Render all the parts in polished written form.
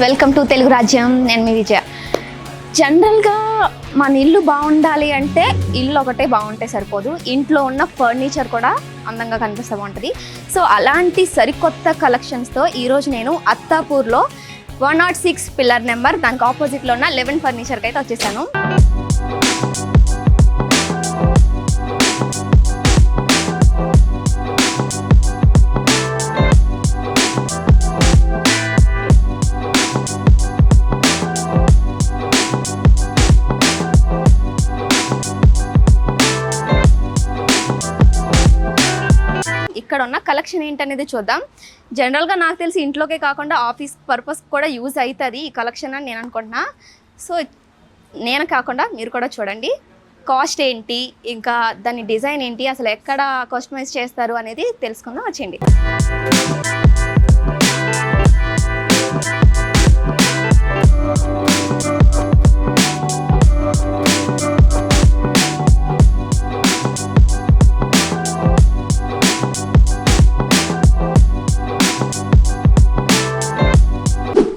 Welcome to Telugu రాజ్యం. నేను మీ విజయ. జనరల్గా మన ఇల్లు బాగుండాలి అంటే ఇల్లు ఒకటే బాగుంటే సరిపోదు, ఇంట్లో ఉన్న ఫర్నిచర్ కూడా అందంగా కనిపిస్తూ ఉంటుంది. సో అలాంటి సరికొత్త కలెక్షన్స్తో ఈరోజు నేను అత్తాపూర్లో 106 పిల్లర్ నెంబర్ దానికి ఆపోజిట్లో ఉన్న 11 ఫర్నిచర్కి అయితే వచ్చేసాను. ఇక్కడ ఉన్న కలెక్షన్ ఏంటనేది చూద్దాం. జనరల్గా నాకు తెలిసి ఇంట్లోకే కాకుండా ఆఫీస్ పర్పస్ కూడా యూజ్ అవుతుంది ఈ కలెక్షన్ అని నేను అనుకుంటున్నా. సో నేను కాకుండా మీరు కూడా చూడండి, కాస్ట్ ఏంటి, ఇంకా దాని డిజైన్ ఏంటి, అసలు ఎక్కడ కస్టమైజ్ చేస్తారు అనేది తెలుసుకుందాం. వచ్చేయండి.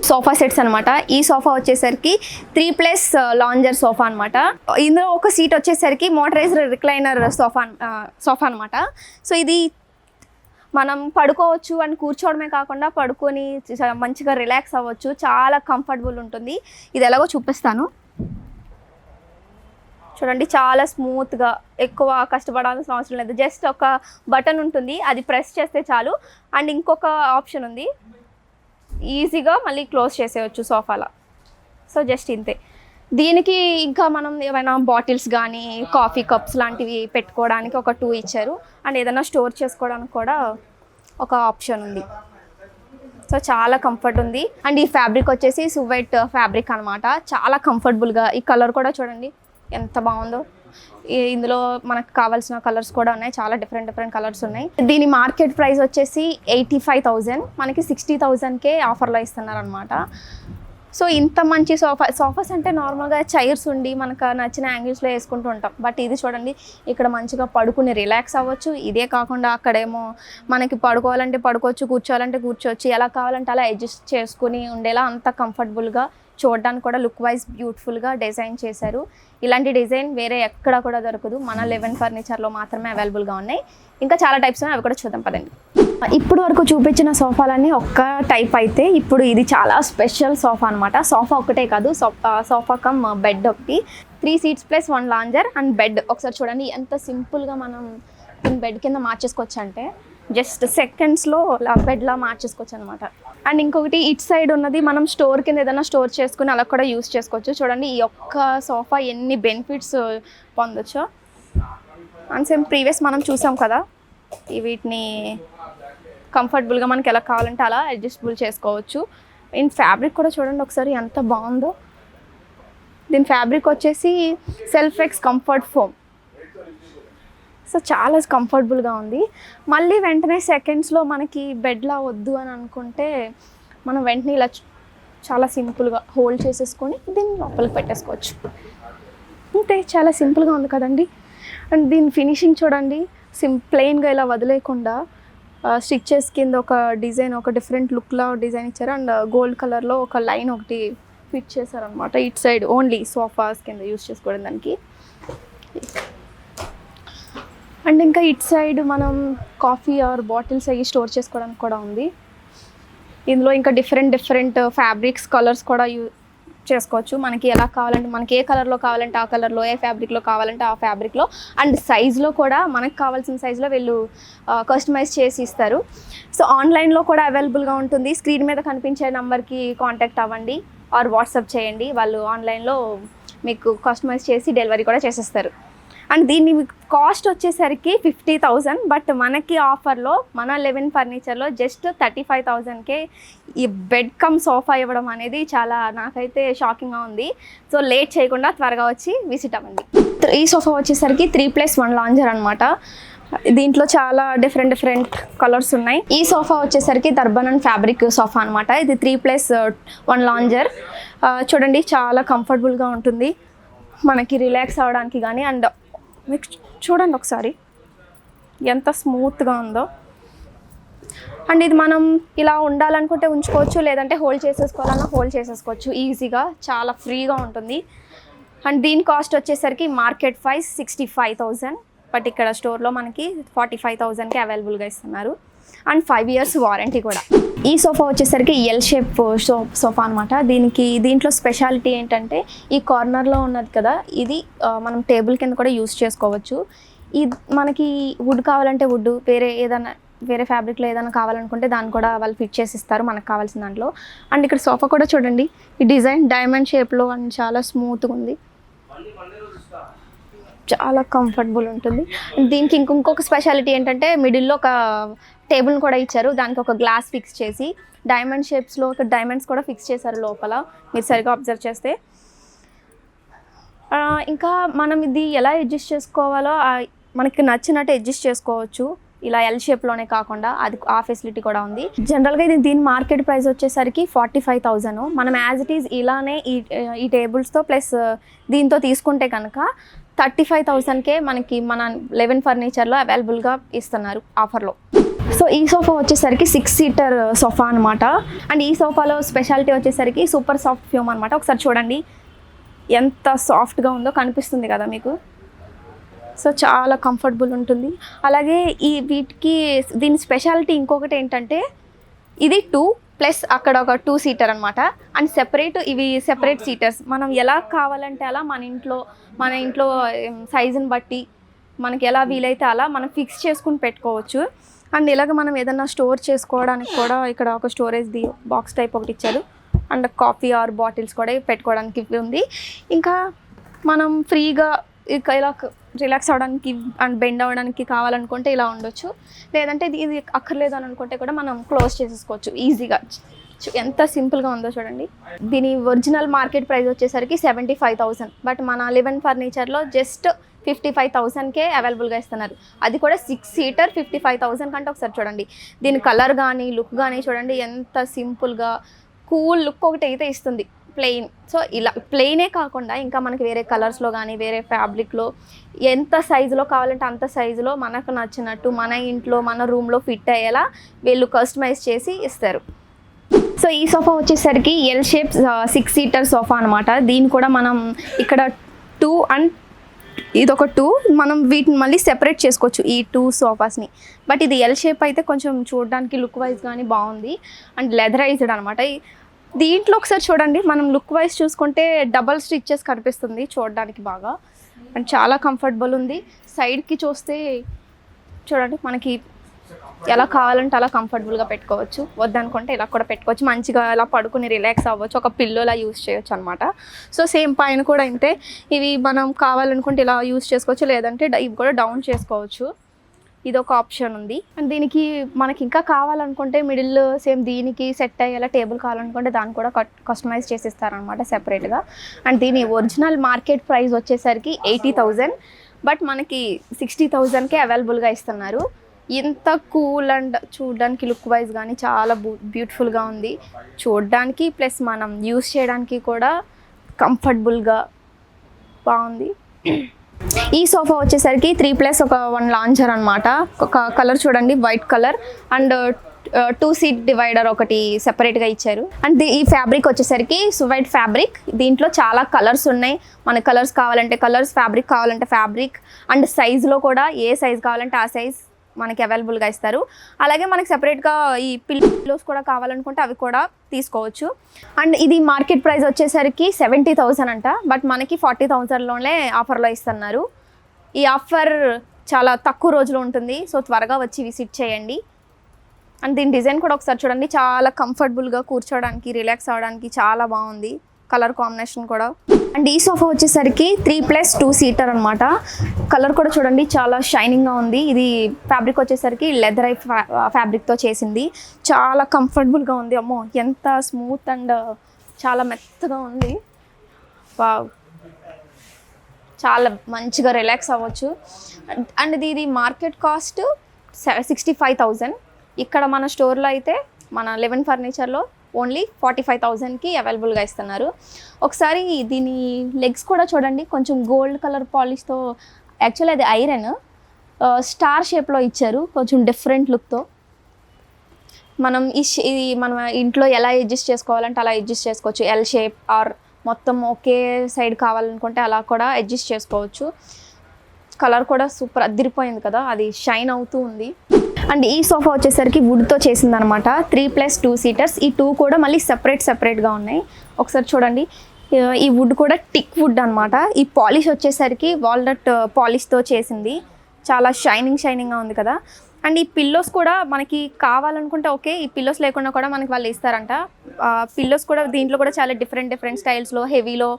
సోఫా సెట్స్ అనమాట. ఈ సోఫా వచ్చేసరికి 3+ లాంజర్ సోఫా అనమాట. ఇందులో ఒక సీట్ వచ్చేసరికి మోటరైజ్డ్ రిక్లైనర్ సోఫా అనమాట. సో ఇది మనం పడుకోవచ్చు అని కూర్చోవడమే కాకుండా పడుకొని మంచిగా రిలాక్స్ అవ్వచ్చు, చాలా కంఫర్టబుల్ ఉంటుంది. ఇది ఎలాగో చూపిస్తాను చూడండి. చాలా స్మూత్గా, ఎక్కువ కష్టపడాల్సిన అవసరం లేదు. జస్ట్ ఒక బటన్ ఉంటుంది, అది ప్రెస్ చేస్తే చాలు. అండ్ ఇంకొక ఆప్షన్ ఉంది, ఈజీగా మళ్ళీ క్లోజ్ చేసేయచ్చు సోఫాలో. సో జస్ట్ ఇంతే. దీనికి ఇంకా మనం ఏమైనా బాటిల్స్ కానీ కాఫీ కప్స్ లాంటివి పెట్టుకోవడానికి ఒక 2 ఇచ్చారు. అండ్ ఏదైనా స్టోర్ చేసుకోవడానికి కూడా ఒక ఆప్షన్ ఉంది. సో చాలా కంఫర్ట్ ఉంది. అండ్ ఈ ఫ్యాబ్రిక్ వచ్చేసి సువైట్ ఫ్యాబ్రిక్ అనమాట. చాలా కంఫర్టబుల్గా, ఈ కలర్ కూడా చూడండి ఎంత బాగుందో. ఇందులో మనకు కావాల్సిన కలర్స్ కూడా ఉన్నాయి, చాలా డిఫరెంట్ కలర్స్ ఉన్నాయి. దీని మార్కెట్ ప్రైస్ వచ్చేసి 85,000, మనకి 60,000కే ఆఫర్లో ఇస్తున్నారు అనమాట. సో ఇంత మంచి సోఫాస్ అంటే నార్మల్గా చైర్స్ ఉండి మనకు నచ్చిన యాంగిల్స్లో వేసుకుంటూ ఉంటాం. బట్ ఇది చూడండి, ఇక్కడ మంచిగా పడుకుని రిలాక్స్ అవ్వచ్చు. ఇదే కాకుండా అక్కడేమో మనకి పడుకోవాలంటే పడుకోవచ్చు, కూర్చోవాలంటే కూర్చోవచ్చు, ఎలా కావాలంటే అలా అడ్జస్ట్ చేసుకుని ఉండేలా అంత కంఫర్టబుల్గా, చూడడానికి కూడా లుక్ వైజ్ బ్యూటిఫుల్గా డిజైన్ చేశారు. ఇలాంటి డిజైన్ వేరే ఎక్కడ కూడా దొరకదు, మన 11 ఫర్నిచర్లో మాత్రమే అవైలబుల్గా ఉన్నాయి. ఇంకా చాలా టైప్స్ ఉన్నాయి, అవి కూడా చూద్దాం పదండి. ఇప్పుడు వరకు చూపించిన సోఫాలన్నీ ఒక్క టైప్ అయితే ఇప్పుడు ఇది చాలా స్పెషల్ సోఫా అనమాట. సోఫా ఒకటే కాదు, సోఫా కమ్ బెడ్ ఒకటి, 3 seats + 1 లాంజర్ అండ్ బెడ్. ఒకసారి చూడండి ఎంత సింపుల్గా మనం దీని బెడ్ కింద మార్చేసుకోవచ్చు అంటే జస్ట్ సెకండ్స్లో బెడ్లా మార్చేసుకోవచ్చు అనమాట. అండ్ ఇంకొకటి ఇట్ సైడ్ ఉన్నది మనం స్టోర్ కింద ఏదైనా స్టోర్ చేసుకుని అలా కూడా యూస్ చేసుకోవచ్చు. చూడండి ఈ ఒక్క సోఫా ఎన్ని బెనిఫిట్స్ పొందొచ్చు. అండ్ సేమ్ ప్రీవియస్ మనం చూసాం కదా, వీటిని కంఫర్టబుల్గా మనకి ఎలా కావాలంటే అలా అడ్జస్టబుల్ చేసుకోవచ్చు. ఇన్ ఫ్యాబ్రిక్ కూడా చూడండి ఒకసారి ఎంత బాగుందో. దీని ఫ్యాబ్రిక్ వచ్చేసి self X comfort foam. So చాలా కంఫర్టబుల్గా ఉంది. మళ్ళీ వెంటనే సెకండ్స్లో మనకి బెడ్లా వద్దు అని అనుకుంటే మనం వెంటనే ఇలా చాలా సింపుల్గా హోల్డ్ చేసేసుకొని దీన్ని లోపలికి పెట్టేసుకోవచ్చు. అంతే, చాలా సింపుల్గా ఉంది కదండి. అండ్ దీని ఫినిషింగ్ చూడండి, ప్లెయిన్గా ఇలా వదిలేకుండా స్టిచ్చెస్ కింద ఒక డిజైన్, ఒక డిఫరెంట్ లుక్లా డిజైన్ ఇచ్చారు. అండ్ గోల్డ్ కలర్లో ఒక లైన్ ఒకటి ఫిట్ చేశారనమాట. ఇట్ సైడ్ ఓన్లీ సోఫాస్ కింద యూస్ చేసుకోవడం దానికి. అండ్ ఇంకా ఇట్ సైడ్ మనం కాఫీ ఆర్ బాటిల్స్ అవి స్టోర్ చేసుకోవడానికి కూడా ఉంది. ఇందులో ఇంకా డిఫరెంట్ ఫ్యాబ్రిక్స్, కలర్స్ కూడా చేసుకోవచ్చు. మనకి ఎలా కావాలంటే, మనకి ఏ కలర్లో కావాలంటే ఆ కలర్లో, ఏ ఫ్యాబ్రిక్లో కావాలంటే ఆ ఫ్యాబ్రిక్లో. అండ్ సైజులో కూడా మనకు కావాల్సిన సైజులో వీళ్ళు కస్టమైజ్ చేసి ఇస్తారు. సో ఆన్లైన్లో కూడా అవైలబుల్గా ఉంటుంది. స్క్రీన్ మీద కనిపించే నెంబర్కి కాంటాక్ట్ అవ్వండి ఆర్ వాట్సాప్ చేయండి, వాళ్ళు ఆన్లైన్లో మీకు కస్టమైజ్ చేసి డెలివరీ కూడా చేసేస్తారు. అండ్ దీన్ని కాస్ట్ వచ్చేసరికి 50,000, బట్ మనకి ఆఫర్లో మన 11 ఫర్నిచర్లో జస్ట్ 35,000కే ఈ బెడ్ కమ్ సోఫా ఇవ్వడం అనేది చాలా, నాకైతే షాకింగ్గా ఉంది. సో లేట్ చేయకుండా త్వరగా వచ్చి విజిట్ అవ్వండి. ఈ సోఫా వచ్చేసరికి 3+1 లాంజర్ అనమాట. దీంట్లో చాలా డిఫరెంట్ కలర్స్ ఉన్నాయి. ఈ సోఫా వచ్చేసరికి దర్బనన్ ఫ్యాబ్రిక్ సోఫా అనమాట. ఇది 3+1 లాంజర్. చూడండి చాలా కంఫర్టబుల్గా ఉంటుంది మనకి రిలాక్స్ అవ్వడానికి కానీ. అండ్ మీకు చూడండి ఒకసారి ఎంత స్మూత్గా ఉందో. అండ్ ఇది మనం ఇలా ఉండాలనుకుంటే ఉంచుకోవచ్చు, లేదంటే హోల్డ్ చేసేసుకోవాలన్నా హోల్డ్ చేసేసుకోవచ్చు ఈజీగా, చాలా ఫ్రీగా ఉంటుంది. అండ్ దీని కాస్ట్ వచ్చేసరికి మార్కెట్ ప్రైస్ 65,000, బట్ ఇక్కడ స్టోర్లో మనకి 45,000కి అవైలబుల్గా ఇస్తున్నారు. అండ్ 5 years వారంటీ కూడా. ఈ సోఫా వచ్చేసరికి ఎల్ షేప్ సోఫా అనమాట. దీంట్లో స్పెషాలిటీ ఏంటంటే ఈ కార్నర్లో ఉన్నది కదా, ఇది మనం టేబుల్ కింద కూడా యూస్ చేసుకోవచ్చు. ఇది మనకి వుడ్ కావాలంటే వుడ్, వేరే ఫ్యాబ్రిక్లో ఏదైనా కావాలనుకుంటే దాన్ని కూడా వాళ్ళు ఫిట్ చేసి ఇస్తారు మనకు కావాల్సిన దాంట్లో. అండ్ ఇక్కడ సోఫా కూడా చూడండి, ఈ డిజైన్ డైమండ్ షేప్లో అండ్ చాలా స్మూత్గా ఉంది, చాలా కంఫర్టబుల్ ఉంటుంది. దీనికి ఇంకొక స్పెషాలిటీ ఏంటంటే మిడిల్లో ఒక టేబుల్ని కూడా ఇచ్చారు, దానికి ఒక గ్లాస్ ఫిక్స్ చేసి డైమండ్ షేప్స్లో ఒక డైమండ్స్ కూడా ఫిక్స్ చేశారు లోపల, మీరు సరిగా అబ్జర్వ్ చేస్తే. ఇంకా మనం ఇది ఎలా అడ్జస్ట్ చేసుకోవాలో మనకి నచ్చినట్టు అడ్జస్ట్ చేసుకోవచ్చు, ఇలా ఎల్ షేప్లోనే కాకుండా అది ఆ ఫెసిలిటీ కూడా ఉంది. జనరల్గా దీని మార్కెట్ ప్రైస్ వచ్చేసరికి 45,000. మనం యాజ్ ఇట్ ఈజ్ ఇలానే ఈ టేబుల్స్తో ప్లస్ దీంతో తీసుకుంటే కనుక 35,000కే మనకి మన 11 ఫర్నిచర్లో అవైలబుల్గా ఇస్తున్నారు ఆఫర్లో. సో ఈ సోఫా వచ్చేసరికి 6 seater సోఫా అనమాట. అండ్ ఈ సోఫాలో స్పెషాలిటీ వచ్చేసరికి సూపర్ సాఫ్ట్ ఫ్యూమ్ అనమాట. ఒకసారి చూడండి ఎంత సాఫ్ట్గా ఉందో, కనిపిస్తుంది కదా మీకు. సో చాలా కంఫర్టబుల్ ఉంటుంది. అలాగే దీని స్పెషాలిటీ ఇంకొకటి ఏంటంటే ఇది 2 ప్లస్ అక్కడ ఒక 2 seater అనమాట. అండ్ ఇవి సెపరేట్ సీటర్స్. మనం ఎలా కావాలంటే అలా మన ఇంట్లో సైజుని బట్టి మనకి ఎలా వీలైతే అలా మనం ఫిక్స్ చేసుకుని పెట్టుకోవచ్చు. అండ్ ఇలాగ మనం ఏదైనా స్టోర్ చేసుకోవడానికి కూడా ఇక్కడ ఒక స్టోరేజ్ బాక్స్ టైప్ ఒకటి ఇచ్చారు. అండ్ కాఫీ ఆర్ బాటిల్స్ కూడా పెట్టుకోవడానికి ఉంది. ఇంకా మనం ఫ్రీగా ఇలా రిలాక్స్ అవ్వడానికి అండ్ బెండ్ అవ్వడానికి కావాలనుకుంటే ఇలా ఉండొచ్చు, లేదంటే ఇది అక్కర్లేదు అని అనుకుంటే కూడా మనం క్లోజ్ చేసేసుకోవచ్చు ఈజీగా. ఎంత సింపుల్గా ఉందో చూడండి. దీని ఒరిజినల్ మార్కెట్ ప్రైస్ వచ్చేసరికి 75,000, బట్ మన 11 ఫర్నిచర్లో జస్ట్ 55,000కే అవైలబుల్గా ఇస్తున్నారు. అది కూడా 6 seater 55,000 కంటే ఒకసారి చూడండి. దీని కలర్ కానీ లుక్ కానీ చూడండి, ఎంత సింపుల్గా కూల్ లుక్ ఒకటి అయితే ఇస్తుంది ప్లెయిన్. సో ఇలా ప్లెయినే కాకుండా ఇంకా మనకి వేరే కలర్స్లో కానీ వేరే ఫ్యాబ్రిక్లో ఎంత సైజులో కావాలంటే అంత సైజులో మనకు నచ్చినట్టు మన ఇంట్లో మన రూమ్లో ఫిట్ అయ్యేలా వీళ్ళు కస్టమైజ్ చేసి ఇస్తారు. సో ఈ సోఫా వచ్చేసరికి ఎల్ షేప్ 6 seater సోఫా అనమాట. దీన్ని కూడా మనం ఇక్కడ 2 అండ్ ఇదొక 2 మనం వీటిని మళ్ళీ సెపరేట్ చేసుకోవచ్చు ఈ 2 సోఫాస్ని. బట్ ఇది ఎల్ షేప్ అయితే కొంచెం చూడడానికి లుక్ వైజ్ కానీ బాగుంది. అండ్ లెదరైజ్డ్ అనమాట. దీంట్లో ఒకసారి చూడండి, మనం లుక్ వైజ్ చూసుకుంటే డబల్ స్టిచెస్ కనిపిస్తుంది చూడడానికి బాగా. అండ్ చాలా కంఫర్టబుల్ ఉంది. సైడ్కి చూస్తే చూడండి మనకి ఎలా కావాలంటే అలా కంఫర్టబుల్గా పెట్టుకోవచ్చు, వద్దనుకుంటే ఇలా కూడా పెట్టుకోవచ్చు, మంచిగా ఇలా పడుకుని రిలాక్స్ అవ్వచ్చు, ఒక పిల్లోలా యూస్ చేయొచ్చు అనమాట. సో సేమ్ పైన కూడా ఇంతే, ఇవి మనం కావాలనుకుంటే ఇలా యూస్ చేసుకోవచ్చు, లేదంటే ఇవి కూడా డౌన్ చేసుకోవచ్చు. ఇది ఒక ఆప్షన్ ఉంది. అండ్ దీనికి మనకి ఇంకా కావాలనుకుంటే మిడిల్ సేమ్ దీనికి సెట్ అయ్యేలా టేబుల్ కావాలనుకుంటే దాన్ని కూడా కస్టమైజ్ చేసిస్తారనమాట సెపరేట్గా. అండ్ దీని ఒరిజినల్ మార్కెట్ ప్రైస్ వచ్చేసరికి 80,000, బట్ మనకి 60,000కే అవైలబుల్గా ఇస్తున్నారు. ఎంత కూల్ అండ్ చూడడానికి లుక్ వైజ్ కానీ చాలా బ్యూటిఫుల్గా ఉంది చూడడానికి, ప్లస్ మనం యూస్ చేయడానికి కూడా కంఫర్టబుల్గా బాగుంది. ఈ సోఫా వచ్చేసరికి 3+1 లాంచర్ అనమాట. ఒక కలర్ చూడండి white colour, and 2 seat divider ఒకటి సెపరేట్గా ఇచ్చారు. అండ్ ఈ ఫ్యాబ్రిక్ వచ్చేసరికి సువైట్ ఫ్యాబ్రిక్. దీంట్లో చాలా కలర్స్ ఉన్నాయి, మన కలర్స్ కావాలంటే కలర్స్, ఫ్యాబ్రిక్ కావాలంటే ఫ్యాబ్రిక్, అండ్ సైజులో కూడా ఏ సైజ్ కావాలంటే ఆ సైజ్ మనకి అవైలబుల్గా ఇస్తారు. అలాగే మనకి సెపరేట్గా ఈ పిల్లోస్ కూడా కావాలనుకుంటే అవి కూడా తీసుకోవచ్చు. అండ్ ఇది మార్కెట్ ప్రైస్ వచ్చేసరికి 70,000 అంట, బట్ మనకి 40,000లోనే ఆఫర్లో ఇస్తున్నారు. ఈ ఆఫర్ చాలా తక్కువ రోజులు ఉంటుంది, సో త్వరగా వచ్చి విజిట్ చేయండి. అండ్ దీని డిజైన్ కూడా ఒకసారి చూడండి, చాలా కంఫర్టబుల్గా కూర్చోడానికి రిలాక్స్ అవ్వడానికి చాలా బాగుంది, కలర్ కాంబినేషన్ కూడా. అండ్ ఈ సోఫా వచ్చేసరికి 3+2 seater అనమాట. కలర్ కూడా చూడండి చాలా షైనింగ్గా ఉంది. ఇది ఫ్యాబ్రిక్ వచ్చేసరికి లెదర్ ఫ్యాబ్రిక్తో చేసింది, చాలా కంఫర్టబుల్గా ఉంది. అమ్మో ఎంత స్మూత్ అండ్ చాలా మెత్తగా ఉంది. వావ్, చాలా మంచిగా రిలాక్స్ అవ్వచ్చు. అండ్ ఇది మార్కెట్ కాస్ట్ 65,000. ఇక్కడ మన స్టోర్లో అయితే మన 11 ఫర్నిచర్లో ఓన్లీ 45,000కి అవైలబుల్గా ఇస్తున్నారు. ఒకసారి దీని లెగ్స్ కూడా చూడండి, కొంచెం గోల్డ్ కలర్ పాలిష్తో, యాక్చువల్లీ అది ఐరన్ స్టార్ షేప్లో ఇచ్చారు, కొంచెం డిఫరెంట్ లుక్తో మనం ఇది మనం ఇంట్లో ఎలా అడ్జస్ట్ చేసుకోవాలంటే అలా అడ్జస్ట్ చేసుకోవచ్చు. ఎల్ షేప్ ఆర్ మొత్తం ఒకే సైడ్ కావాలనుకుంటే అలా కూడా అడ్జస్ట్ చేసుకోవచ్చు. కలర్ కూడా సూపర్ అదిరిపోయింది కదా, అది షైన్ అవుతూ ఉంది. అండ్ ఈ సోఫా వచ్చేసరికి వుడ్తో చేసిందనమాట. 3+2 సీటర్స్. ఈ 2 కూడా మళ్ళీ సెపరేట్గా ఉన్నాయి. ఒకసారి చూడండి, ఈ వుడ్ కూడా టిక్ వుడ్ అనమాట. ఈ పాలిష్ వచ్చేసరికి వాల్నట్ పాలిష్తో చేసింది. చాలా షైనింగ్గా ఉంది కదా. అండ్ ఈ పిల్లోస్ కూడా మనకి కావాలనుకుంటే ఓకే, ఈ పిల్లోస్ లేకుండా కూడా మనకి వాళ్ళు ఇస్తారంట. పిల్లోస్ కూడా దీంట్లో కూడా చాలా డిఫరెంట్ స్టైల్స్లో, హెవీలో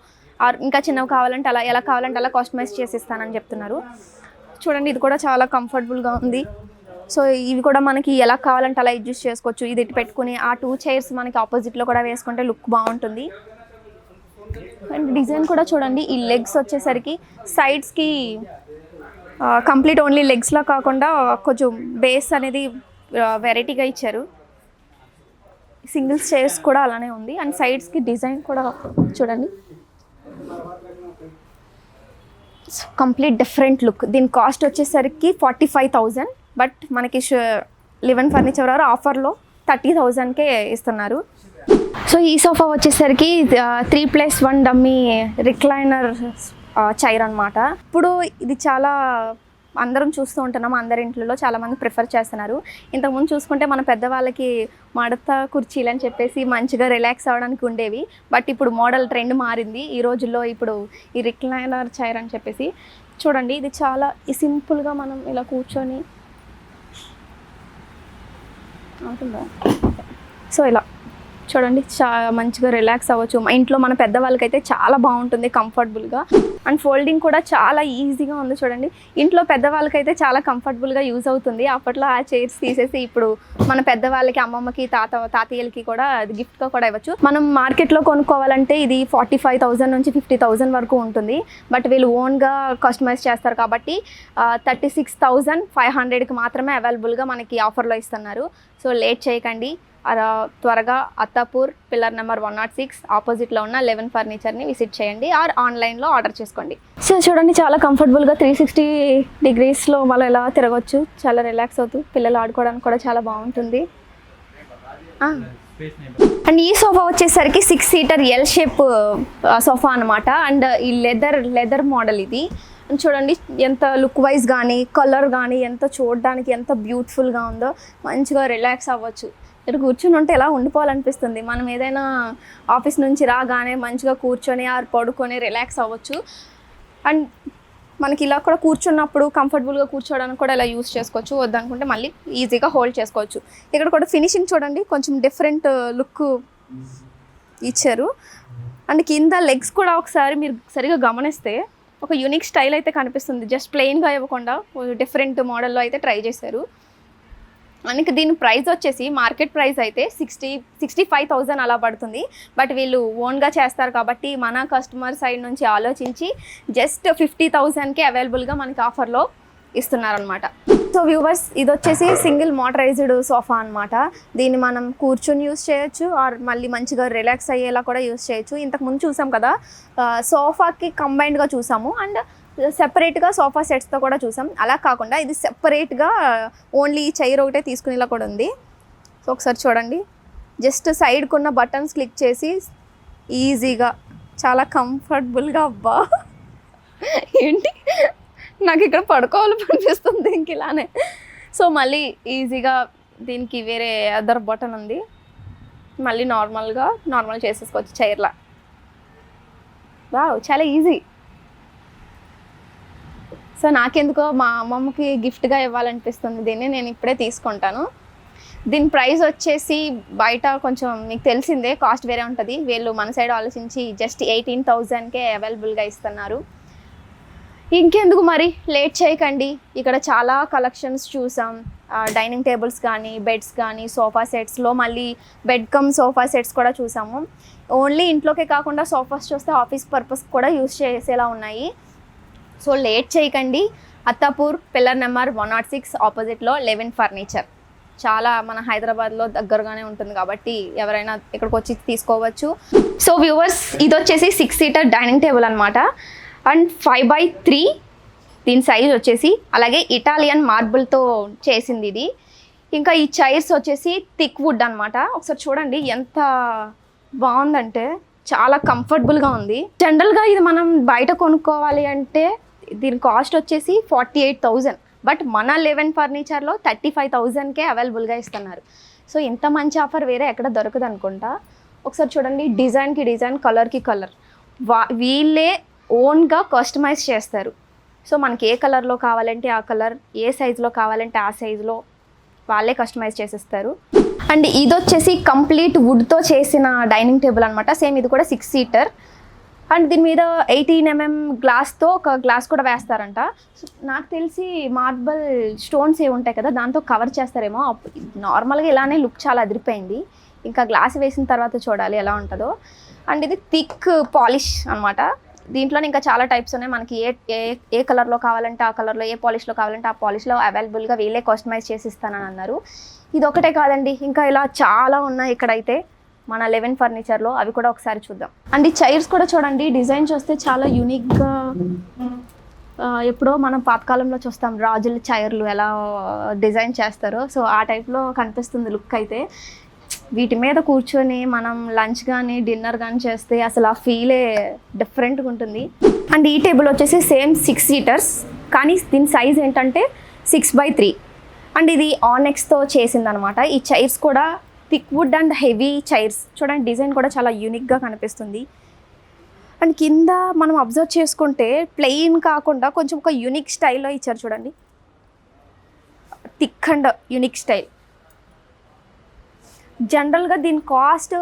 ఆర్ ఇంకా చిన్నవి కావాలంటే అలా, ఎలా కావాలంటే అలా కస్టమైజ్ చేసి ఇస్తానని చెప్తున్నారు. చూడండి, ఇది కూడా చాలా కంఫర్టబుల్గా ఉంది. సో ఇవి కూడా మనకి ఎలా కావాలంటే అలా అడ్జస్ట్ చేసుకోవచ్చు. ఇది పెట్టుకుని ఆ 2 చైర్స్ మనకి ఆపోజిట్లో కూడా వేసుకుంటే లుక్ బాగుంటుంది. అండ్ డిజైన్ కూడా చూడండి, ఈ లెగ్స్ వచ్చేసరికి సైడ్స్కి కంప్లీట్ ఓన్లీ లెగ్స్లా కాకుండా కొంచెం బేస్ అనేది వెరైటీగా ఇచ్చారు. సింగిల్ చైర్స్ కూడా అలానే ఉంది. అండ్ సైడ్స్కి డిజైన్ కూడా చూడండి, కంప్లీట్ డిఫరెంట్ లుక్. దీని కాస్ట్ వచ్చేసరికి 45,000. బట్ మనకి లివెన్ ఫర్నిచర్ వారు ఆఫర్లో 30,000కే ఇస్తున్నారు. సో ఈ సోఫా వచ్చేసరికి 3+1 డమ్మీ రిక్లైనర్ చైర్ అనమాట. ఇప్పుడు ఇది చాలా అందరం చూస్తూ ఉంటున్నాం, అందరి ఇంట్లో చాలామంది ప్రిఫర్ చేస్తున్నారు. ఇంతకుముందు చూసుకుంటే మన పెద్దవాళ్ళకి మడత కుర్చీలు అని చెప్పేసి మంచిగా రిలాక్స్ అవ్వడానికి ఉండేవి. బట్ ఇప్పుడు మోడల్ ట్రెండ్ మారింది ఈ రోజుల్లో. ఇప్పుడు ఈ రిక్లైనర్ చైర్ అని చెప్పేసి చూడండి, ఇది చాలా సింపుల్గా మనం ఇలా కూర్చొని ఉంటుందా. సో ఇలా చూడండి, చాలా మంచిగా రిలాక్స్ అవ్వచ్చు. మా ఇంట్లో మన పెద్దవాళ్ళకైతే చాలా బాగుంటుంది, కంఫర్టబుల్గా. అండ్ ఫోల్డింగ్ కూడా చాలా ఈజీగా ఉంది. చూడండి, ఇంట్లో పెద్దవాళ్ళకైతే చాలా కంఫర్టబుల్గా యూజ్ అవుతుంది. అప్పట్లో ఆ చైర్స్ తీసేసి ఇప్పుడు మన పెద్దవాళ్ళకి, అమ్మమ్మకి, తాతయ్యలకి కూడా గిఫ్ట్గా కూడా ఇవ్వచ్చు. మనం మార్కెట్లో కొనుక్కోవాలంటే ఇది 45,000 నుంచి 50,000 వరకు ఉంటుంది. బట్ వీళ్ళు ఓన్గా కస్టమైజ్ చేస్తారు కాబట్టి 36,500కి మాత్రమే అవైలబుల్గా మనకి ఆఫర్లో ఇస్తున్నారు. సో లేట్ చేయకండి, త్వరగా అత్తాపూర్ పిల్లర్ నెంబర్ 106 ఆపోజిట్లో ఉన్న 11 ఫర్నిచర్ని విజిట్ చేయండి ఆర్ ఆన్లైన్లో ఆర్డర్ చేసుకోండి. సో చూడండి, చాలా కంఫర్టబుల్గా 360 డిగ్రీస్లో మళ్ళీ ఎలా తిరగవచ్చు, చాలా రిలాక్స్ అవుతూ పిల్లలు ఆడుకోవడానికి కూడా చాలా బాగుంటుంది. అండ్ ఈ సోఫా వచ్చేసరికి 6 సీటర్ ఎల్ షేప్ సోఫా అనమాట. అండ్ ఈ లెదర్ మోడల్ ఇది. చూడండి ఎంత లుక్ వైజ్ కానీ కలర్ కానీ ఎంత చూడడానికి ఎంత బ్యూటిఫుల్గా ఉందో. మంచిగా రిలాక్స్ అవ్వచ్చు. ఇక్కడ కూర్చొని ఉంటే ఎలా ఉండిపోవాలనిపిస్తుంది. మనం ఏదైనా ఆఫీస్ నుంచి రాగానే మంచిగా కూర్చొని పడుకొని రిలాక్స్ అవ్వచ్చు. అండ్ మనకి ఇలా కూడా కూర్చున్నప్పుడు కంఫర్టబుల్గా కూర్చోవడానికి కూడా ఇలా యూస్ చేసుకోవచ్చు. వద్దనుకుంటే మళ్ళీ ఈజీగా హోల్డ్ చేసుకోవచ్చు. ఇక్కడ కూడా ఫినిషింగ్ చూడండి, కొంచెం డిఫరెంట్ లుక్ ఇచ్చారు. అండ్ కింద లెగ్స్ కూడా ఒకసారి మీరు సరిగా గమనిస్తే ఒక యూనిక్ స్టైల్ అయితే కనిపిస్తుంది. జస్ట్ ప్లెయిన్గా ఇవ్వకుండా డిఫరెంట్ మోడల్లో అయితే ట్రై చేశారు. మనకి దీని ప్రైస్ వచ్చేసి మార్కెట్ ప్రైస్ అయితే 65,000 అలా పడుతుంది. బట్ వీళ్ళు ఓన్గా చేస్తారు కాబట్టి మన కస్టమర్ సైడ్ నుంచి ఆలోచించి జస్ట్ 50,000కే అవైలబుల్గా మనకి ఆఫర్లో ఇస్తున్నారనమాట. సో వ్యూవర్స్, ఇది వచ్చేసి సింగిల్ మోటరైజ్డ్ సోఫా అనమాట. దీన్ని మనం కూర్చొని యూస్ చేయొచ్చు ఆర్ మళ్ళీ మంచిగా రిలాక్స్ అయ్యేలా కూడా యూస్ చేయొచ్చు. ఇంతకుముందు చూసాం కదా, సోఫాకి కంబైన్డ్గా చూసాము అండ్ సెపరేట్గా సోఫా సెట్స్తో కూడా చూసాం. అలా కాకుండా ఇది సెపరేట్గా ఓన్లీ చైర్ ఒకటే తీసుకునేలా కూడా ఉంది. సో ఒకసారి చూడండి, జస్ట్ సైడ్కి ఉన్న బటన్స్ క్లిక్ చేసి ఈజీగా చాలా కంఫర్టబుల్గా, అబ్బా ఏంటి నాకు ఇక్కడ పడుకోవాలనిపిస్తుంది ఇంక ఇలానే. సో మళ్ళీ ఈజీగా దీనికి వేరే అదర్ బటన్ ఉంది, మళ్ళీ నార్మల్ చేసేసుకోవచ్చు చైర్లా. వావ్, చాలా ఈజీ. సో నాకెందుకో మా అమ్మమ్మకి గిఫ్ట్గా ఇవ్వాలనిపిస్తుంది దీన్ని. నేను ఇప్పుడే తీసుకుంటాను. దీని ప్రైస్ వచ్చేసి బయట కొంచెం మీకు తెలిసిందే, కాస్ట్ వేరే ఉంటుంది. వీళ్ళు మన సైడ్ ఆలోచించి జస్ట్ 18,000కే అవైలబుల్గా ఇస్తున్నారు. ఇంకెందుకు మరి లేట్ చేయకండి. ఇక్కడ చాలా కలెక్షన్స్ చూసాం. డైనింగ్ టేబుల్స్ కానీ, బెడ్స్ కానీ, సోఫా సెట్స్లో మళ్ళీ బెడ్ కమ్ సోఫా సెట్స్ కూడా చూసాము. ఓన్లీ ఇంట్లోకే కాకుండా సోఫాస్ చూస్తే ఆఫీస్ పర్పస్ కూడా యూస్ చేసేలా ఉన్నాయి. సో లేట్ చేయకండి. అత్తాపూర్ పిల్లర్ నెంబర్ 106 ఆపోజిట్లో 11 ఫర్నిచర్. చాలా మన హైదరాబాద్లో దగ్గరగానే ఉంటుంది కాబట్టి ఎవరైనా ఇక్కడికి వచ్చి తీసుకోవచ్చు. సో వ్యూవర్స్, ఇది వచ్చేసి 6 సీటర్ డైనింగ్ టేబుల్ అనమాట. అండ్ 5x3 దీని సైజ్ వచ్చేసి. అలాగే ఇటాలియన్ మార్బుల్తో చేసింది ఇది. ఇంకా ఈ చైర్స్ వచ్చేసి థిక్ వుడ్ అనమాట. ఒకసారి చూడండి ఎంత బాగుందంటే చాలా కంఫర్టబుల్గా ఉంది. జనరల్గా ఇది మనం బయట కొనుక్కోవాలి అంటే దీని కాస్ట్ వచ్చేసి 48,000, బట్ మన 11 ఫర్నిచర్లో 35,000కే అవైలబుల్గా ఇస్తున్నారు. సో ఇంత మంచి ఆఫర్ వేరే ఎక్కడ దొరకదు అనుకుంటా. ఒకసారి చూడండి, డిజైన్కి డిజైన్, కలర్కి కలర్ వీళ్ళే ఓన్గా కస్టమైజ్ చేస్తారు. సో మనకి ఏ కలర్లో కావాలంటే ఆ కలర్, ఏ సైజులో కావాలంటే ఆ సైజులో వాళ్ళే కస్టమైజ్ చేసిస్తారు. అండ్ ఇది వచ్చేసి కంప్లీట్ వుడ్తో చేసిన డైనింగ్ టేబుల్ అనమాట. సేమ్ ఇది కూడా 6 సీటర్. అండ్ దీని మీద 18 mm గ్లాస్తో ఒక గ్లాస్ కూడా వేస్తారంట. నాకు తెలిసి మార్బల్ స్టోన్స్ ఏ ఉంటాయి కదా, దాంతో కవర్ చేస్తారేమో. నార్మల్గా ఇలానే లుక్ చాలా అదిరిపోయింది. ఇంకా గ్లాస్ వేసిన తర్వాత చూడాలి ఎలా ఉంటుందో. అండ్ ఇది థిక్ పాలిష్ అనమాట. దీంట్లో ఇంకా చాలా టైప్స్ ఉన్నాయి. మనకి ఏ కలర్లో కావాలంటే ఆ కలర్లో, ఏ పాలిష్లో కావాలంటే ఆ పాలిష్లో అవైలబుల్గా వీళ్ళే కస్టమైజ్ చేసి ఇస్తానని అన్నారు. ఇది ఒకటే కాదండి, ఇంకా ఇలా చాలా ఉన్నాయి ఇక్కడైతే మన 11 ఫర్నిచర్లో. అవి కూడా ఒకసారి చూద్దాం. అండ్ ఈ చైర్స్ కూడా చూడండి, డిజైన్ చూస్తే చాలా యూనిక్గా, ఎప్పుడో మనం పాతకాలంలో చూస్తాం రాజుల చైర్లు ఎలా డిజైన్ చేస్తారో, సో ఆ టైప్లో కనిపిస్తుంది లుక్ అయితే. వీటి మీద కూర్చొని మనం లంచ్ కానీ డిన్నర్ కానీ చేస్తే అసలు ఆ ఫీలే డిఫరెంట్గా ఉంటుంది. అండ్ ఈ టేబుల్ వచ్చేసి సేమ్ 6 సీటర్స్, కానీ దీని సైజ్ ఏంటంటే 6x3. అండ్ ఇది ఆనెక్స్తో చేసిందనమాట. ఈ చైర్స్ కూడా thick wood and heavy chairs. చూడండి, డిజైన్ కూడా చాలా యూనిక్గా కనిపిస్తుంది. అండ్ కింద మనం అబ్జర్వ్ చేసుకుంటే ప్లెయిన్ కాకుండా కొంచెం ఒక యూనిక్ స్టైల్లో ఇచ్చారు చూడండి, థిక్ అండ్ యూనిక్ స్టైల్. జనరల్గా దీని కాస్ట్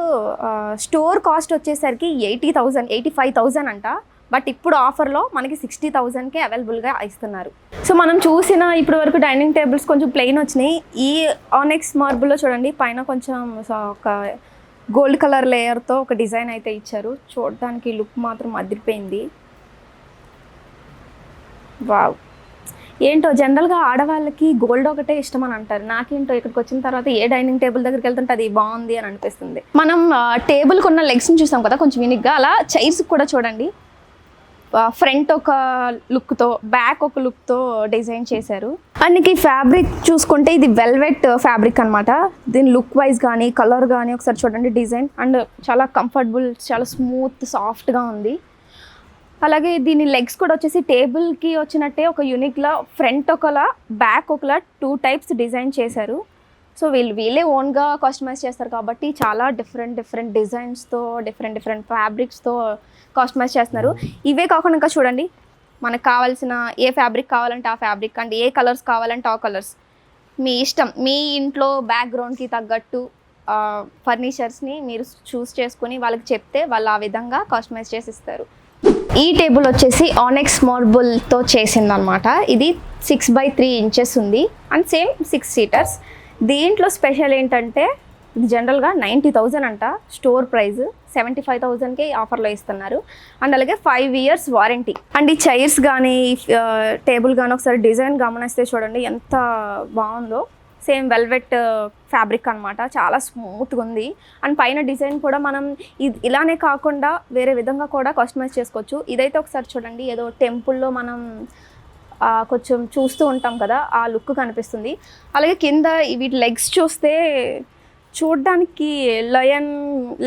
స్టోర్ కాస్ట్ వచ్చేసరికి 85,000 అంట, బట్ ఇప్పుడు ఆఫర్లో మనకి 60,000కే అవైలబుల్గా ఇస్తున్నారు. సో మనం చూసిన ఇప్పటి వరకు డైనింగ్ టేబుల్స్ కొంచెం ప్లెయిన్ వచ్చినాయి. ఈ ఆనెక్స్ మార్బుల్లో చూడండి, పైన కొంచెం ఒక గోల్డ్ కలర్ లేయర్తో ఒక డిజైన్ అయితే ఇచ్చారు. చూడడానికి లుక్ మాత్రం అదిరిపోయింది. వావ్, ఏంటో జనరల్గా ఆడవాళ్ళకి గోల్డ్ ఒకటే ఇష్టం అని అంటారు. నాకేంటో ఇక్కడికి వచ్చిన తర్వాత ఏ డైనింగ్ టేబుల్ దగ్గరికి వెళ్తుంటే అది బాగుంది అని అనిపిస్తుంది. మనం టేబుల్కి ఉన్న లెగ్స్ని చూసాం కదా కొంచెం యూనిక్గా, అలా చైర్స్ కూడా చూడండి, ఫ్రంట్ ఒక లుక్తో, బ్యాక్ ఒక లుక్తో డిజైన్ చేశారు. అండ్ ఈ ఫ్యాబ్రిక్ చూసుకుంటే ఇది వెల్వెట్ ఫ్యాబ్రిక్ అనమాట. దీని లుక్ వైజ్ కానీ కలర్ కానీ ఒకసారి చూడండి, డిజైన్ అండ్ చాలా కంఫర్టబుల్, చాలా స్మూత్, సాఫ్ట్గా ఉంది. అలాగే దీని లెగ్స్ కూడా వచ్చేసి టేబుల్కి వచ్చినట్టే ఒక యూనిక్లా, ఫ్రంట్ ఒకలా బ్యాక్ ఒకలా 2 టైప్స్ డిజైన్ చేశారు. సో వీళ్ళే ఓన్గా కస్టమైజ్ చేస్తారు కాబట్టి చాలా డిఫరెంట్ డిజైన్స్తో, డిఫరెంట్ ఫ్యాబ్రిక్స్తో కస్టమైజ్ చేస్తున్నారు. ఇవే కాకుండా ఇంకా చూడండి, మనకు కావాల్సిన ఏ ఫ్యాబ్రిక్ కావాలంటే ఆ ఫ్యాబ్రిక్, అండ్ ఏ కలర్స్ కావాలంటే ఆ కలర్స్, మీ ఇష్టం. మీ ఇంట్లో బ్యాక్గ్రౌండ్కి తగ్గట్టు ఫర్నిచర్స్ని మీరు చూస్ చేసుకుని వాళ్ళకి చెప్తే వాళ్ళు ఆ విధంగా కస్టమైజ్ చేసి ఇస్తారు. ఈ టేబుల్ వచ్చేసి ఆనెక్స్ మార్బుల్తో చేసిందనమాట. ఇది 6x3 ఇంచెస్ ఉంది అండ్ సేమ్ 6 సీటర్స్. దీంట్లో స్పెషల్ ఏంటంటే ఇది జనరల్గా 90,000 అంట, స్టోర్ ప్రైస్ 75,000కే ఆఫర్లో ఇస్తున్నారు. అండ్ అలాగే 5 years వారంటీ. అండ్ ఈ చైర్స్ కానీ టేబుల్ కానీ ఒకసారి డిజైన్ గమనిస్తే చూడండి ఎంత బాగుందో. సేమ్ వెల్వెట్ ఫ్యాబ్రిక్ అనమాట, చాలా స్మూత్గా ఉంది. అండ్ పైన డిజైన్ కూడా మనం ఇలానే కాకుండా వేరే విధంగా కూడా కస్టమైజ్ చేసుకోవచ్చు. ఇదైతే ఒకసారి చూడండి, ఏదో టెంపుల్లో మనం కొంచెం చూస్తూ ఉంటాం కదా, ఆ లుక్ కనిపిస్తుంది. అలాగే కింద వీటి లెగ్స్ చూస్తే చూడడానికి లయన్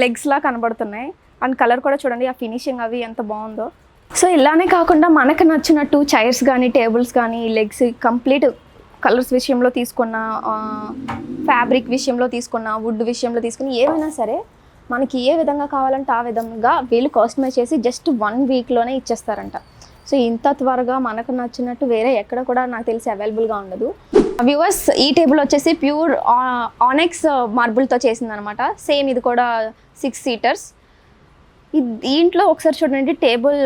లెగ్స్లా కనబడుతున్నాయి. అండ్ కలర్ కూడా చూడండి, ఆ ఫినిషింగ్ అవి ఎంత బాగుందో. సో ఇలానే కాకుండా మనకు నచ్చినట్టు చైర్స్ కానీ టేబుల్స్ కానీ లెగ్స్ కంప్లీట్ కలర్స్ విషయంలో తీసుకున్న, ఫ్యాబ్రిక్ విషయంలో తీసుకున్న, వుడ్ విషయంలో తీసుకుని, ఏమైనా సరే మనకి ఏ విధంగా కావాలంటే ఆ విధంగా వీళ్ళు కస్టమైజ్ చేసి జస్ట్ 1 weekలోనే ఇచ్చేస్తారంట. సో ఇంత త్వరగా మనకు నచ్చినట్టు వేరే ఎక్కడ కూడా నాకు తెలిసి అవైలబుల్గా ఉండదు. వ్యూవర్స్, ఈ టేబుల్ వచ్చేసి ప్యూర్ ఆనెక్స్ మార్బుల్తో చేసిందనమాట. సేమ్ ఇది కూడా 6 సీటర్స్. దీంట్లో ఒకసారి చూడండి, టేబుల్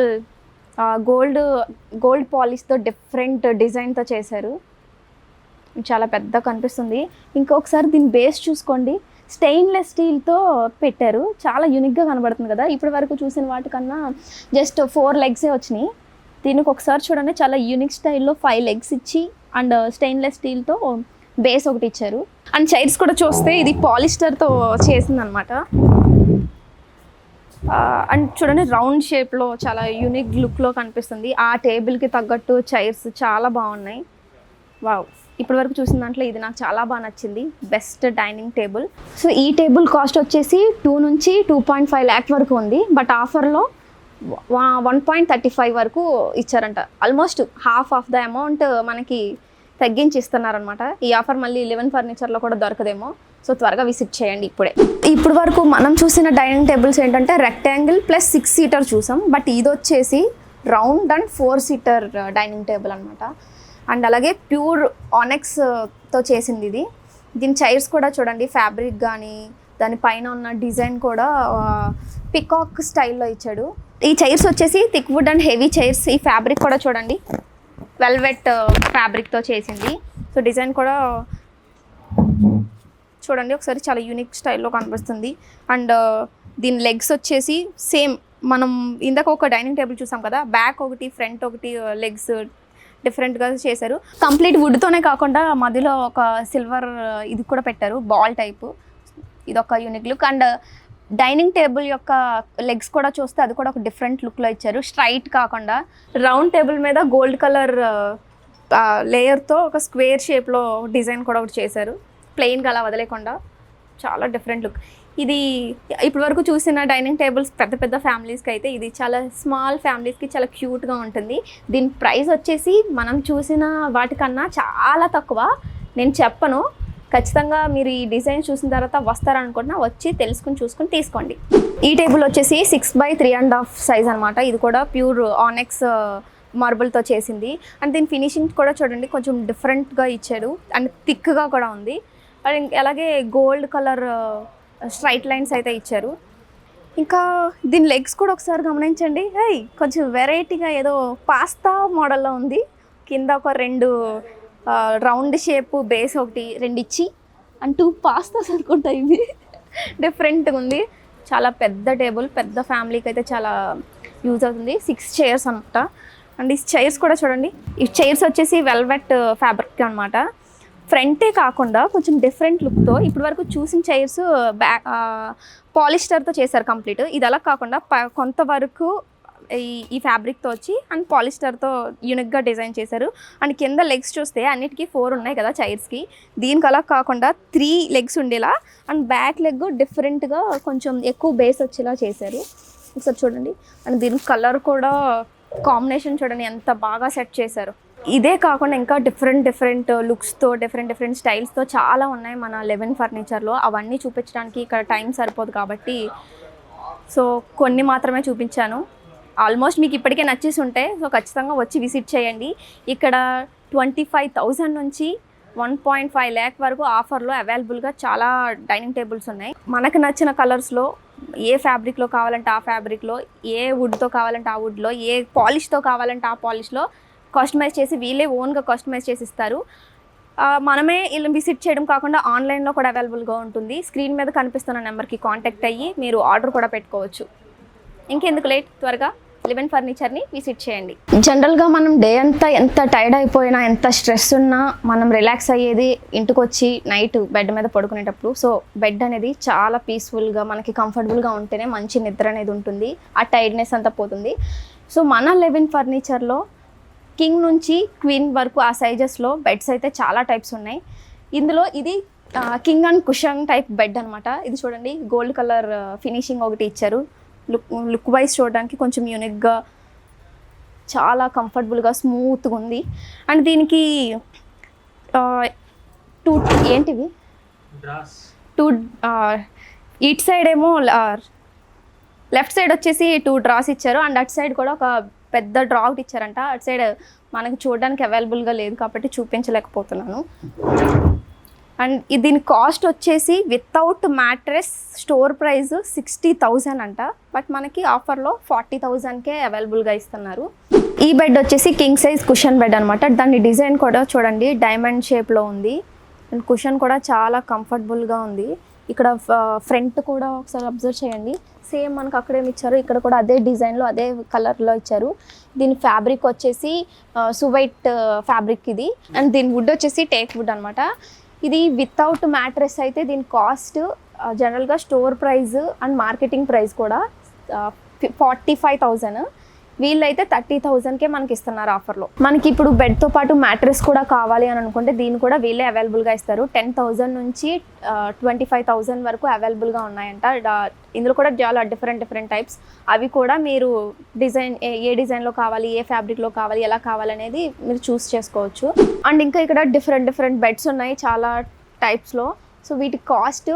గోల్డ్ పాలిష్తో డిఫరెంట్ డిజైన్తో చేశారు. చాలా పెద్ద కనిపిస్తుంది. ఇంకొకసారి దీని బేస్ చూసుకోండి, స్టెయిన్లెస్ స్టీల్తో పెట్టారు. చాలా యూనిక్గా కనబడుతుంది కదా. ఇప్పటి వరకు చూసిన వాటికన్నా జస్ట్ 4 legs వచ్చినాయి. దీనికి ఒకసారి చూడండి, చాలా యూనిక్ స్టైల్లో 5 legs ఇచ్చి అండ్ స్టెయిన్లెస్ స్టీల్తో బేస్ ఒకటి ఇచ్చారు. అండ్ చైర్స్ కూడా చూస్తే ఇది పాలిస్టర్తో చేసిందనమాట. అండ్ చూడండి, రౌండ్ షేప్లో చాలా యూనిక్ లుక్లో కనిపిస్తుంది. ఆ టేబుల్కి తగ్గట్టు చైర్స్ చాలా బాగున్నాయి. వావ్, ఇప్పటి వరకు చూసిన దాంట్లో ఇది నాకు చాలా బాగా నచ్చింది, బెస్ట్ డైనింగ్ టేబుల్. సో ఈ టేబుల్ కాస్ట్ వచ్చేసి 2 నుంచి 2.5 lakh వరకు ఉంది, బట్ ఆఫర్లో 1.35 వరకు ఇచ్చారంట. Almost half of the amount మనకి తగ్గించి ఇస్తున్నారనమాట. ఈ ఆఫర్ మళ్ళీ 11 ఫర్నిచర్లో కూడా దొరకదేమో. సో త్వరగా విజిట్ చేయండి ఇప్పుడే. ఇప్పుడు వరకు మనం చూసిన డైనింగ్ టేబుల్స్ ఏంటంటే రెక్టాంగిల్ ప్లస్ 6 సీటర్ చూసాం, బట్ ఇది వచ్చేసి round and 4 seater dining table అనమాట. అండ్ అలాగే ప్యూర్ ఆనెక్స్తో చేసింది ఇది. దీని చైర్స్ కూడా చూడండి, ఫ్యాబ్రిక్ కానీ దానిపైన ఉన్న డిజైన్ కూడా పికాక్ స్టైల్లో ఇచ్చాడు. ఈ చైర్స్ వచ్చేసి thick wood and heavy chairs. ఈ ఫ్యాబ్రిక్ కూడా చూడండి, వెల్వెట్ ఫ్యాబ్రిక్తో చేసింది. సో డిజైన్ కూడా చూడండి ఒకసారి, చాలా యూనిక్ స్టైల్లో కనిపిస్తుంది. అండ్ దీని లెగ్స్ వచ్చేసి సేమ్ మనం ఇందాక ఒక డైనింగ్ టేబుల్ చూసాం కదా, బ్యాక్ ఒకటి ఫ్రంట్ ఒకటి లెగ్స్ డిఫరెంట్గా చేశారు. కంప్లీట్ వుడ్తోనే కాకుండా మధ్యలో ఒక సిల్వర్ ఇది కూడా పెట్టారు, బాల్ టైపు. ఇది ఒక unique look. And dining table యొక్క లెగ్స్ కూడా చూస్తే అది కూడా ఒక డిఫరెంట్ లుక్లో ఇచ్చారు, స్ట్రైట్ కాకుండా. రౌండ్ టేబుల్ మీద గోల్డ్ కలర్ లేయర్తో ఒక స్క్వేర్ షేప్లో డిజైన్ కూడా ఒకటి చేశారు, ప్లెయిన్గా అలా వదిలేకుండా. చాలా డిఫరెంట్ లుక్. ఇది ఇప్పటి వరకు చూసిన డైనింగ్ టేబుల్స్ పెద్ద పెద్ద ఫ్యామిలీస్కి అయితే ఇది చాలా స్మాల్ ఫ్యామిలీస్కి చాలా క్యూట్గా ఉంటుంది. దీని ప్రైస్ వచ్చేసి మనం చూసిన వాటికన్నా చాలా తక్కువ. నేను చెప్పను, ఖచ్చితంగా మీరు ఈ డిజైన్ చూసిన తర్వాత వస్తారనుకుంటున్నా, వచ్చి తెలుసుకుని చూసుకుని తీసుకోండి. ఈ టేబుల్ వచ్చేసి 6x3.5 సైజ్ అనమాట. ఇది కూడా ప్యూర్ ఆనెక్స్ మార్బుల్తో చేసింది. అండ్ దీని ఫినిషింగ్ కూడా చూడండి, కొంచెం డిఫరెంట్గా ఇచ్చాడు అండ్ థిక్గా కూడా ఉంది. అండ్ అలాగే గోల్డ్ కలర్ స్ట్రైట్ లైన్స్ అయితే ఇచ్చారు. ఇంకా దీని లెగ్స్ కూడా ఒకసారి గమనించండి, కొంచెం వెరైటీగా ఏదో పాస్తా మోడల్లో ఉంది. కింద ఒక 2 రౌండ్ షేప్ బేస్ ఒకటి 2 ఇచ్చి అండ్ 2 పాస్తాస్ అనుకుంటా, ఇవి డిఫరెంట్గా ఉంది. చాలా పెద్ద టేబుల్, పెద్ద ఫ్యామిలీకి అయితే చాలా యూజ్ అవుతుంది. 6 చైర్స్ అనమాట. అండ్ ఈ చైర్స్ కూడా చూడండి, ఈ చైర్స్ వచ్చేసి వెల్వెట్ ఫ్యాబ్రిక్ అనమాట. ఫ్రంటే కాకుండా కొంచెం డిఫరెంట్ లుక్తో ఇప్పటి వరకు చూసిన చైర్స్ పాలిస్టర్తో చేశారు కంప్లీట్. ఇది అలా కాకుండా కొంతవరకు ఈ ఫ్యాబ్రిక్తో వచ్చి అండ్ పాలిస్టర్తో యూనిక్గా డిజైన్ చేశారు. అండ్ కింద లెగ్స్ చూస్తే అన్నిటికీ 4 ఉన్నాయి కదా చైర్స్కి, దీనికి అలా కాకుండా 3 లెగ్స్ ఉండేలా అండ్ బ్యాక్ లెగ్ డిఫరెంట్గా కొంచెం ఎక్కువ బేస్ వచ్చేలా చేశారు. ఒకసారి చూడండి. అండ్ దీని కలర్ కూడా కాంబినేషన్ చూడండి ఎంత బాగా సెట్ చేశారు. ఇదే కాకుండా ఇంకా డిఫరెంట్ లుక్స్తో డిఫరెంట్ స్టైల్స్తో చాలా ఉన్నాయి మన 11 ఫర్నిచర్లో. అవన్నీ చూపించడానికి ఇక్కడ టైం సరిపోదు కాబట్టి సో కొన్ని మాత్రమే చూపించాను. ఆల్మోస్ట్ మీకు ఇప్పటికే నచ్చేసి ఉంటే సో ఖచ్చితంగా వచ్చి విజిట్ చేయండి. ఇక్కడ 25,000 నుంచి 1.5 lakh వరకు ఆఫర్లో అవైలబుల్గా చాలా డైనింగ్ టేబుల్స్ ఉన్నాయి. మనకు నచ్చిన కలర్స్లో ఏ ఫ్యాబ్రిక్లో కావాలంటే ఆ ఫ్యాబ్రిక్లో, ఏ వుడ్తో కావాలంటే ఆ వుడ్లో, ఏ పాలిష్తో కావాలంటే ఆ పాలిష్లో కస్టమైజ్ చేసి వీళ్ళే ఓన్గా కస్టమైజ్ చేసి ఇస్తారు. మనమే ఇలా విజిట్ చేయడం కాకుండా ఆన్లైన్లో కూడా అవైలబుల్గా ఉంటుంది. స్క్రీన్ మీద కనిపిస్తున్న నెంబర్కి కాంటాక్ట్ అయ్యి మీరు ఆర్డర్ కూడా పెట్టుకోవచ్చు. ఇంకెందుకు లేట్, త్వరగా 11 ఫర్నిచర్ని విజిట్ చేయండి. జనరల్గా మనం డే అంతా ఎంత టైర్డ్ అయిపోయినా, ఎంత స్ట్రెస్ ఉన్నా మనం రిలాక్స్ అయ్యేది ఇంటికి వచ్చి నైట్ బెడ్ మీద పడుకునేటప్పుడు. సో బెడ్ అనేది చాలా పీస్ఫుల్గా మనకి కంఫర్టబుల్గా ఉంటేనే మంచి నిద్ర అనేది ఉంటుంది, ఆ టైర్డ్నెస్ అంతా పోతుంది. సో మన 11 ఫర్నిచర్లో కింగ్ నుంచి క్వీన్ వరకు ఆ సైజెస్లో బెడ్స్ అయితే చాలా టైప్స్ ఉన్నాయి. ఇందులో ఇది king and cushion type bed అనమాట. ఇది చూడండి, గోల్డ్ కలర్ ఫినిషింగ్ ఒకటి ఇచ్చారు. లుక్ వైజ్ చూడడానికి కొంచెం యూనిక్గా చాలా కంఫర్టబుల్గా స్మూత్గా ఉంది. అండ్ దీనికి 2 ఏంటివి 2 ఇట్ సైడ్ ఏమో లెఫ్ట్ సైడ్ వచ్చేసి 2 డ్రాస్ ఇచ్చారు. అండ్ అటు సైడ్ కూడా ఒక పెద్ద డ్రా ఒకటి ఇచ్చారంట. అటు సైడ్ మనకి చూడడానికి అవైలబుల్గా లేదు కాబట్టి చూపించలేకపోతున్నాను. అండ్ దీని కాస్ట్ వచ్చేసి వితౌట్ మ్యాట్రెస్ స్టోర్ ప్రైస్ 60,000 అంట, బట్ మనకి ఆఫర్లో 40,000కే అవైలబుల్గా ఇస్తున్నారు. ఈ బెడ్ వచ్చేసి కింగ్ సైజ్ కుషన్ బెడ్ అనమాట. దాని డిజైన్ కూడా చూడండి డైమండ్ షేప్లో ఉంది. అండ్ కుషన్ కూడా చాలా కంఫర్టబుల్గా ఉంది. ఇక్కడ ఫ్రంట్ కూడా ఒకసారి అబ్జర్వ్ చేయండి, సేమ్ మనకు అక్కడేమి ఇచ్చారు ఇక్కడ కూడా అదే డిజైన్లో అదే కలర్లో ఇచ్చారు. దీని ఫ్యాబ్రిక్ వచ్చేసి సువైట్ ఫ్యాబ్రిక్ ఇది. అండ్ దీని వుడ్ వచ్చేసి టేక్ వుడ్ అనమాట. ఇది వితౌట్ మ్యాట్రెస్ అయితే దీని కాస్ట్ జనరల్గా store price and marketing price కూడా 45,000. వీళ్ళైతే 30,000కే మనకి ఇస్తున్నారు ఆఫర్లో. మనకి ఇప్పుడు బెడ్తో పాటు మ్యాట్రెస్ కూడా కావాలి అని అనుకుంటే దీన్ని కూడా వీళ్ళే అవైలబుల్గా ఇస్తారు. 10,000 నుంచి 25,000 వరకు అవైలబుల్గా ఉన్నాయంట. ఇందులో కూడా చాలా డిఫరెంట్ టైప్స్, అవి కూడా మీరు డిజైన్ ఏ డిజైన్లో కావాలి, ఏ ఫ్యాబ్రిక్లో కావాలి, ఎలా కావాలనేది మీరు చూస్ చేసుకోవచ్చు. అండ్ ఇంకా ఇక్కడ డిఫరెంట్ బెడ్స్ ఉన్నాయి చాలా టైప్స్లో. సో వీటి కాస్ట్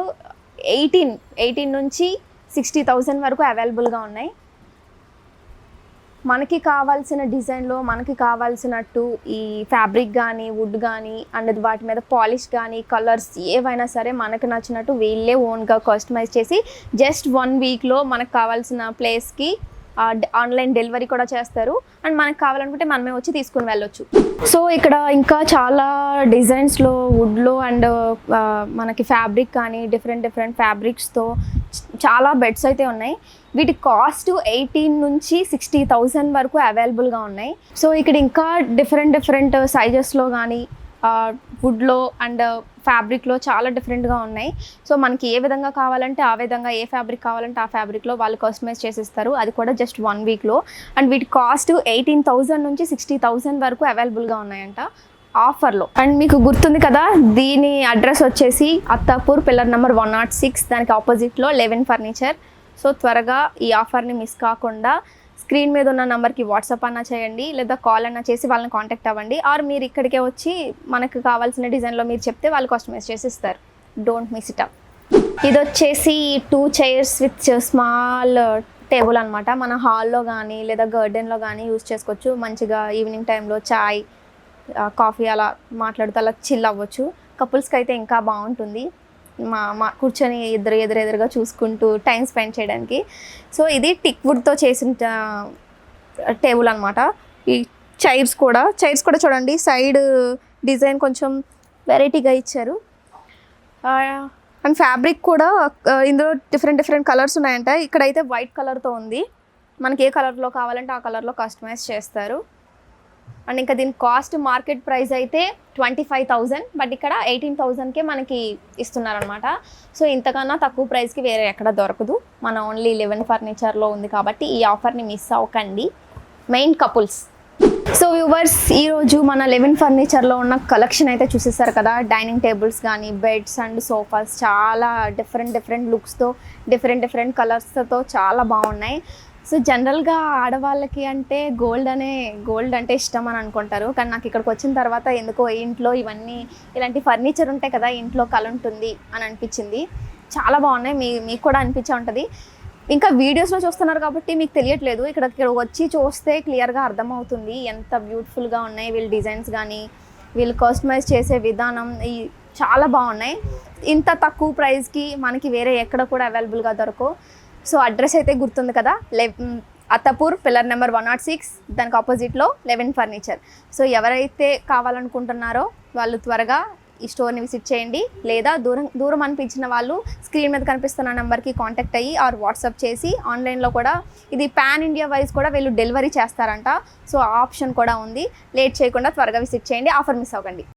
18 నుంచి 60,000 వరకు అవైలబుల్గా ఉన్నాయి. మనకి కావాల్సిన డిజైన్లో మనకి కావాల్సినట్టు ఈ ఫ్యాబ్రిక్ కానీ వుడ్ కానీ అండ్ వాటి మీద పాలిష్ కానీ కలర్స్ ఏవైనా సరే మనకు నచ్చినట్టు వీళ్ళే ఓన్గా కస్టమైజ్ చేసి జస్ట్ 1 వీక్లో మనకు కావాల్సిన ప్లేస్కి ఆన్లైన్ డెలివరీ కూడా చేస్తారు. అండ్ మనకు కావాలనుకుంటే మనమే వచ్చి తీసుకుని వెళ్ళొచ్చు. సో ఇక్కడ ఇంకా చాలా డిజైన్స్లో వుడ్లో అండ్ మనకి ఫ్యాబ్రిక్ కానీ డిఫరెంట్ ఫ్యాబ్రిక్స్తో చాలా బెడ్స్ అయితే ఉన్నాయి. వీటి కాస్ట్ 18 నుంచి 60,000 వరకు అవైలబుల్గా ఉన్నాయి. సో ఇక్కడ ఇంకా డిఫరెంట్ సైజెస్లో కానీ వుడ్లో అండ్ ఫ్యాబ్రిక్లో చాలా డిఫరెంట్గా ఉన్నాయి. సో మనకి ఏ విధంగా కావాలంటే ఆ విధంగా, ఏ ఫ్యాబ్రిక్ కావాలంటే ఆ ఫ్యాబ్రిక్లో వాళ్ళు కస్టమైజ్ చేసిస్తారు. అది కూడా జస్ట్ 1 వీక్లో. అండ్ వీటి కాస్ట్ 18,000 నుంచి 60,000 వరకు అవైలబుల్గా ఉన్నాయంట ఆఫర్లో. అండ్ మీకు గుర్తుంది కదా, దీని అడ్రస్ వచ్చేసి అత్తాపూర్ పిల్లర్ నెంబర్ 106, దానికి ఆపోజిట్లో 11 ఫర్నిచర్. సో త్వరగా ఈ ఆఫర్ని మిస్ కాకుండా స్క్రీన్ మీద ఉన్న నెంబర్కి వాట్సాప్ అన్నా చేయండి, లేదా కాల్ అన్నా చేసి వాళ్ళని కాంటాక్ట్ అవ్వండి. ఆర్ మీరు ఇక్కడికే వచ్చి మనకు కావాల్సిన డిజైన్లో మీరు చెప్తే వాళ్ళు కస్టమైజ్ చేసి ఇస్తారు. Don't miss it up. ఇది వచ్చేసి 2 చైర్స్ విత్ స్మాల్ టేబుల్ అనమాట. మన హాల్లో కానీ లేదా గార్డెన్లో కానీ యూజ్ చేసుకోవచ్చు. మంచిగా ఈవినింగ్ టైంలో చాయ్ కాఫీ అలా మాట్లాడుతూ అలా చిల్ అవ్వచ్చు. కపుల్స్కి అయితే ఇంకా బాగుంటుంది, మా కూర్చొని ఎదురుగా చూసుకుంటూ టైం స్పెండ్ చేయడానికి. సో ఇది టిక్ వుడ్తో చేసిన టేబుల్ అనమాట. ఈ చైర్స్ కూడా చూడండి, సైడ్ డిజైన్ కొంచెం వెరైటీగా ఇచ్చారు. అండ్ ఫ్యాబ్రిక్ కూడా ఇందులో డిఫరెంట్ కలర్స్ ఉన్నాయంట. ఇక్కడైతే వైట్ కలర్తో ఉంది. మనకి ఏ కలర్లో కావాలంటే ఆ కలర్లో కస్టమైజ్ చేస్తారు. అండ్ ఇంకా దీని కాస్ట్ మార్కెట్ ప్రైస్ అయితే 25,000, బట్ ఇక్కడ 18,000కే మనకి ఇస్తున్నారనమాట. సో ఇంతకన్నా తక్కువ ప్రైస్కి వేరే ఎక్కడ దొరకదు. మన ఓన్లీ 11 ఫర్నిచర్లో ఉంది కాబట్టి ఈ ఆఫర్ని మిస్ అవ్వకండి, మెయిన్ కపుల్స్. సో వ్యూవర్స్, ఈరోజు మన 11 ఫర్నిచర్లో ఉన్న కలెక్షన్ అయితే చూసేసారు కదా. డైనింగ్ టేబుల్స్ కానీ బెడ్స్ అండ్ సోఫాస్ చాలా డిఫరెంట్ లుక్స్తో డిఫరెంట్ కలర్స్తో చాలా బాగున్నాయి. సో జనరల్గా ఆడవాళ్ళకి అంటే గోల్డ్ అంటే ఇష్టం అని అనుకుంటారు. కానీ నాకు ఇక్కడికి వచ్చిన తర్వాత ఎందుకో ఇంట్లో ఇలాంటి ఫర్నిచర్ ఉంటాయి కదా, ఇంట్లో కళ ఉంటుంది అని అనిపించింది. చాలా బాగున్నాయి, మీకు కూడా అనిపించే ఉంటుంది. ఇంకా వీడియోస్లో చూస్తున్నారు కాబట్టి మీకు తెలియట్లేదు, ఇక్కడ వచ్చి చూస్తే క్లియర్గా అర్థమవుతుంది ఎంత బ్యూటిఫుల్గా ఉన్నాయి వీళ్ళ డిజైన్స్ కానీ వీళ్ళు కస్టమైజ్ చేసే విధానం చాలా బాగున్నాయి. ఇంత తక్కువ ప్రైస్కి మనకి వేరే ఎక్కడ కూడా అవైలబుల్గా దొరకవు. సో అడ్రస్ అయితే గుర్తుంది కదా, అత్తాపూర్ పిల్లర్ నెంబర్ 106, దానికి ఆపోజిట్లో 11 ఫర్నిచర్. సో ఎవరైతే కావాలనుకుంటున్నారో వాళ్ళు త్వరగా ఈ స్టోర్ని విజిట్ చేయండి, లేదా దూరం అనిపించిన వాళ్ళు స్క్రీన్ మీద కనిపిస్తున్న నెంబర్కి కాంటాక్ట్ అయ్యి ఆర్ వాట్సాప్ చేసి ఆన్లైన్లో కూడా ఇది పాన్ ఇండియా వైజ్ కూడా వీళ్ళు డెలివరీ చేస్తారంట. సో ఆ ఆప్షన్ కూడా ఉంది. లేట్ చేయకుండా త్వరగా విజిట్ చేయండి, ఆఫర్ మిస్ అవ్వకండి.